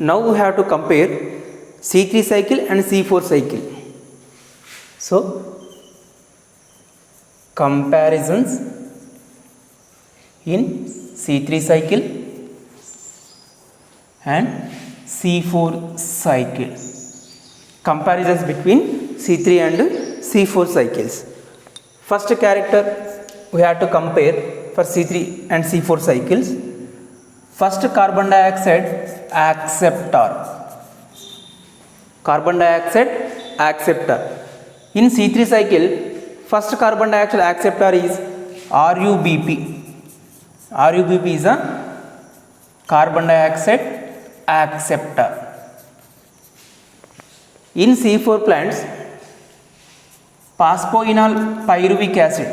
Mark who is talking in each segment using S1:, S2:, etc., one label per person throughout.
S1: Now we have to compare C3 cycle and C4 cycle. So comparisons in C3 cycle and C4 cycle. Comparisons between C3 and C4 cycles. First character we have to compare for C3 and C4 cycles. First, carbon dioxide acceptor. Carbon dioxide acceptor. In C3 cycle, first carbon dioxide acceptor is RUBP. RUBP is a carbon dioxide acceptor. In C4 plants, phosphoenol pyruvic acid.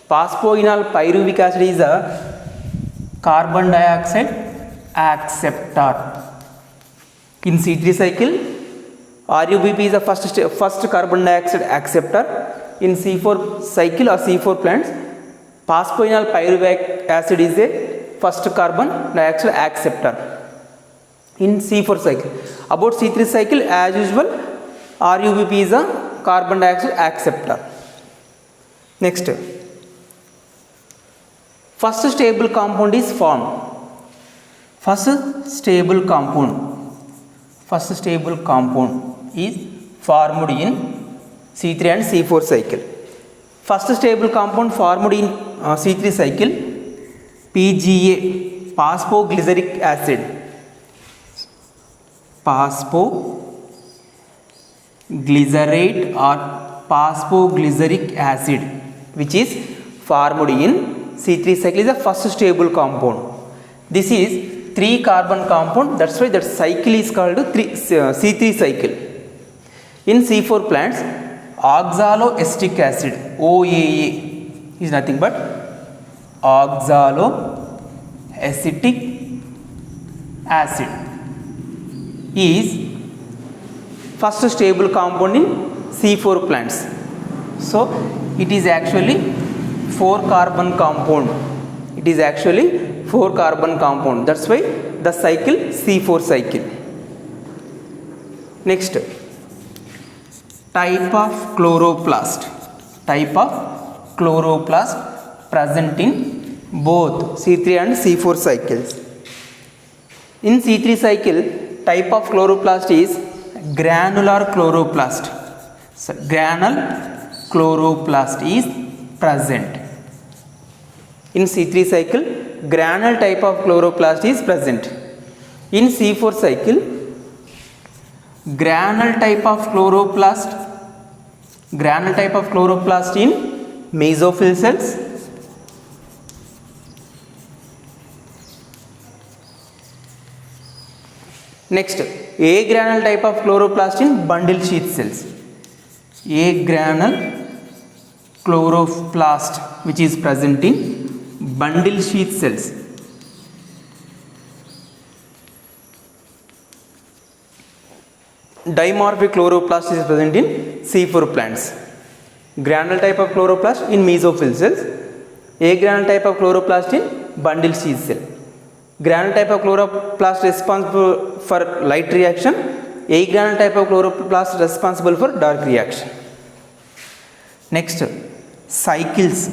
S1: Phosphoenol pyruvic acid is a carbon dioxide acceptor. In C3 cycle, RUBP is the first carbon dioxide acceptor. In C4 cycle or C4 plants, phosphoenol pyruvic acid is a first carbon dioxide acceptor. In C4 cycle. About C3 cycle, as usual, RUBP is a carbon dioxide acceptor. Next, first stable compound is formed. First stable compound is formed in C3 and C4 cycle. First stable compound formed in C3 cycle, PGA, phosphoglyceric acid. Phosphoglycerate or phosphoglyceric acid, which is formed in C3 cycle, is the first stable compound. This is 3 carbon compound, that's why that cycle is called C3 cycle. In C4 plants, oxaloacetic acid, OAA, is nothing but oxaloacetic acid is first stable compound in C4 plants. So it is actually 4 carbon compound. It is actually 4 carbon compound. That's why the cycle C4 cycle. Next, type of chloroplast. Type of chloroplast present in both C3 and C4 cycles. In C3 cycle, type of chloroplast is granular chloroplast. So granular chloroplast is present. In C3 cycle, granule type of chloroplast is present. In C4 cycle, granule type of chloroplast in mesophyll cells. Next, A granule type of chloroplast in bundle sheath cells. A granule chloroplast which is present in bundle sheath cells. Dimorphic chloroplast is present in C4 plants. Granule type of chloroplast in mesophyll cells. A granule type of chloroplast in bundle sheath cell. Granule type of chloroplast responsible for light reaction. A granule type of chloroplast responsible for dark reaction. Next, cycles.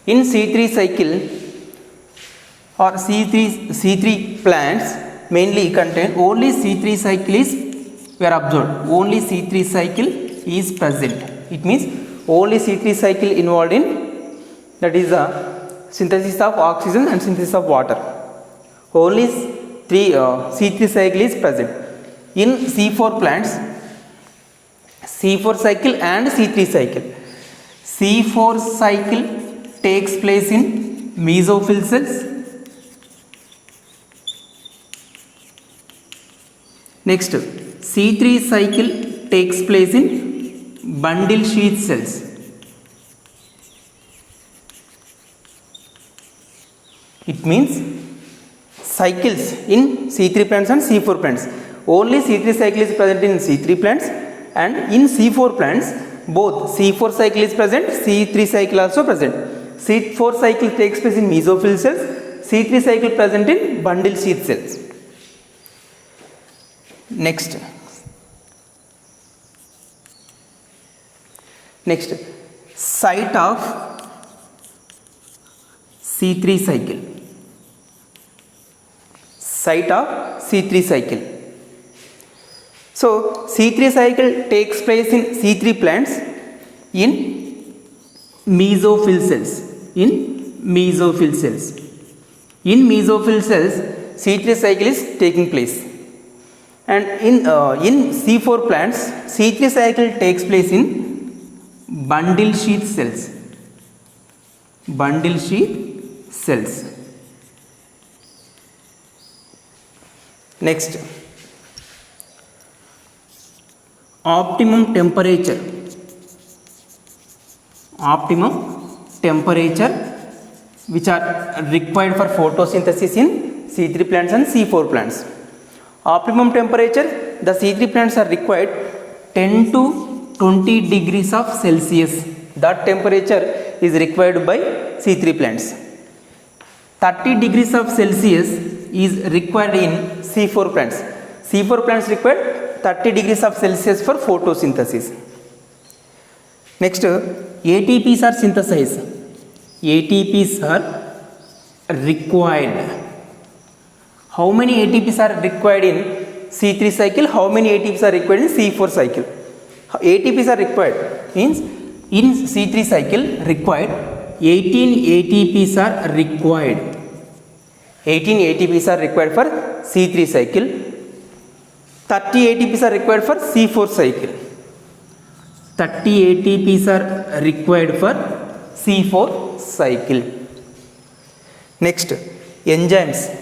S1: In C3 cycle or C3 plants mainly contain only C3 cycle is we are observed. Only C3 cycle is present. It means only C3 cycle involved in, that is the synthesis of oxygen and synthesis of water. Only C3 cycle is present. In C4 plants, C4 cycle and C3 cycle. C4 cycle takes place in mesophyll cells. Next, C3 cycle takes place in bundle sheath cells. It means cycles in C3 plants and C4 plants. Only C3 cycle is present in C3 plants, and in C4 plants both C4 cycle is present, C3 cycle also present. C4 cycle takes place in mesophyll cells, C3 cycle present in bundle sheath cells. Next, site of C3 cycle. Site of C3 cycle. So C3 cycle takes place in C3 plants in mesophyll cells. In mesophyll cells, C3 cycle is taking place, and in C4 plants, C3 cycle takes place in bundle sheath cells. Bundle sheath cells. Next, optimum temperature. Which are required for photosynthesis in C3 plants and C4 plants. Optimum temperature, the C3 plants are required 10 to 20 degrees of Celsius. That temperature is required by C3 plants. 30 degrees of Celsius is required in C4 plants. C4 plants require 30 degrees of Celsius for photosynthesis. Next, ATPs are synthesized. ATPs are required. How many ATPs are required in C3 cycle? How many ATPs are required in C4 cycle? ATPs are required means in C3 cycle required 18 ATPs are required. 18 ATPs are required for C3 cycle. 30 ATPs are required for C4 cycle. 30 ATPs are required for C4 cycle. Next, enzymes.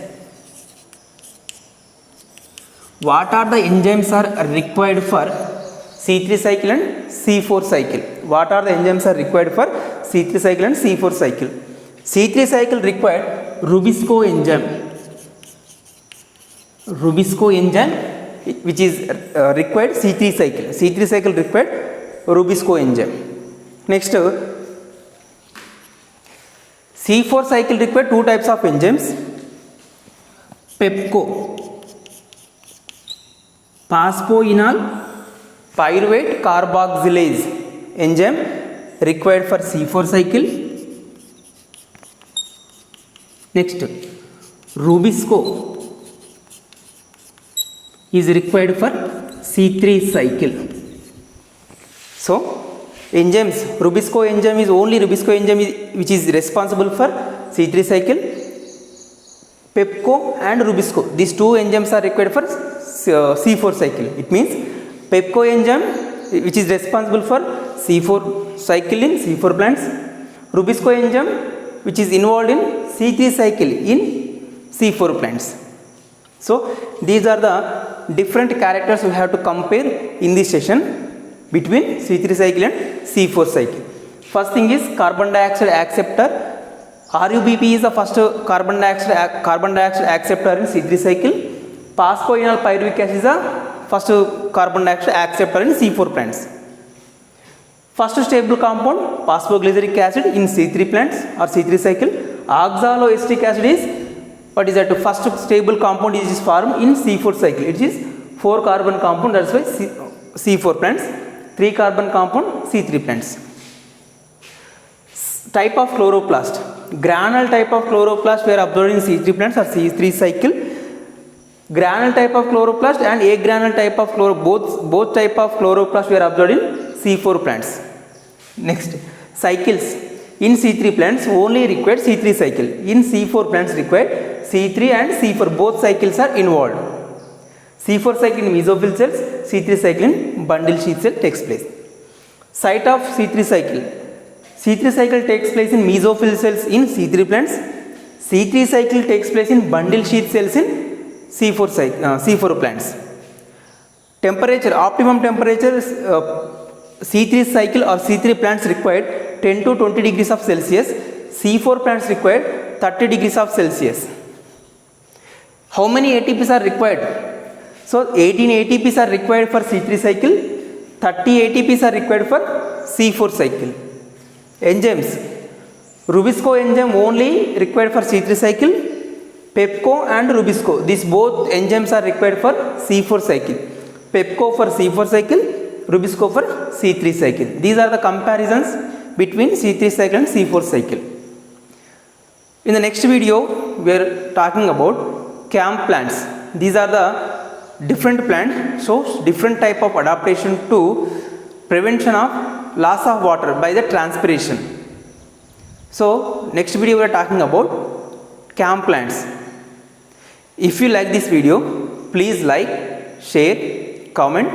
S1: What are the enzymes are required for C3 cycle and C4 cycle? What are the enzymes are required for C3 cycle and C4 cycle? C3 cycle required Rubisco enzyme. Rubisco enzyme which is required C3 cycle. C3 cycle required Rubisco enzyme. Next, C4 cycle required two types of enzymes. PEPCO, phosphoenol pyruvate carboxylase enzyme required for C4 cycle. Next, Rubisco is required for C3 cycle. So, enzymes, Rubisco enzyme is only Rubisco enzyme which is responsible for C3 cycle. PEPCO and Rubisco, these two enzymes are required for C4 cycle. It means PEPCO enzyme which is responsible for C4 cycle in C4 plants, Rubisco enzyme which is involved in C3 cycle in C4 plants. So these are the different characters we have to compare in this session between C3 cycle and C4 cycle. First thing is carbon dioxide acceptor. RUBP is the first carbon dioxide acceptor in C3 cycle. Phosphoenol pyruvic acid is the first carbon dioxide acceptor in C4 plants. First stable compound phosphoglyceric acid in C3 plants or C3 cycle. Oxaloacetic acid is what is that? First stable compound is formed in C4 cycle. It is 4 carbon compound, that's why C4 plants. 3 carbon compound C3 plants. Type of chloroplast. Granule type of chloroplast we are observed in C3 plants or C3 cycle. Granule type of chloroplast and agranule type of both type of chloroplast we are observed in C4 plants. Next, cycles. In C3 plants only required C3 cycle. In C4 plants required C3 and C4, both cycles are involved. C4 cycle in mesophyll cells, C3 cycle in bundle sheath cell takes place. Site of C3 cycle. C3 cycle takes place in mesophyll cells in C3 plants. C3 cycle takes place in bundle sheath cells in C4 plants. Temperature, optimum temperature C3 cycle or C3 plants required 10 to 20 degrees of Celsius. C4 plants required 30 degrees of Celsius. How many ATPs are required? So 18 ATPs are required for C3 cycle, 30 ATPs are required for C4 cycle. Enzymes, Rubisco enzyme only required for C3 cycle, Pepco and Rubisco, these both enzymes are required for C4 cycle. Pepco for C4 cycle, Rubisco for C3 cycle. These are the comparisons between C3 cycle and C4 cycle. In the next video, we are talking about CAM plants. These are the different plants, so different type of adaptation to prevention of loss of water by the transpiration. So next video we are talking about CAM plants. If you like this video, please like, share, comment,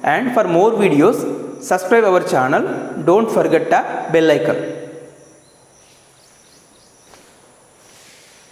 S1: and for more videos subscribe our channel. Don't forget the bell icon.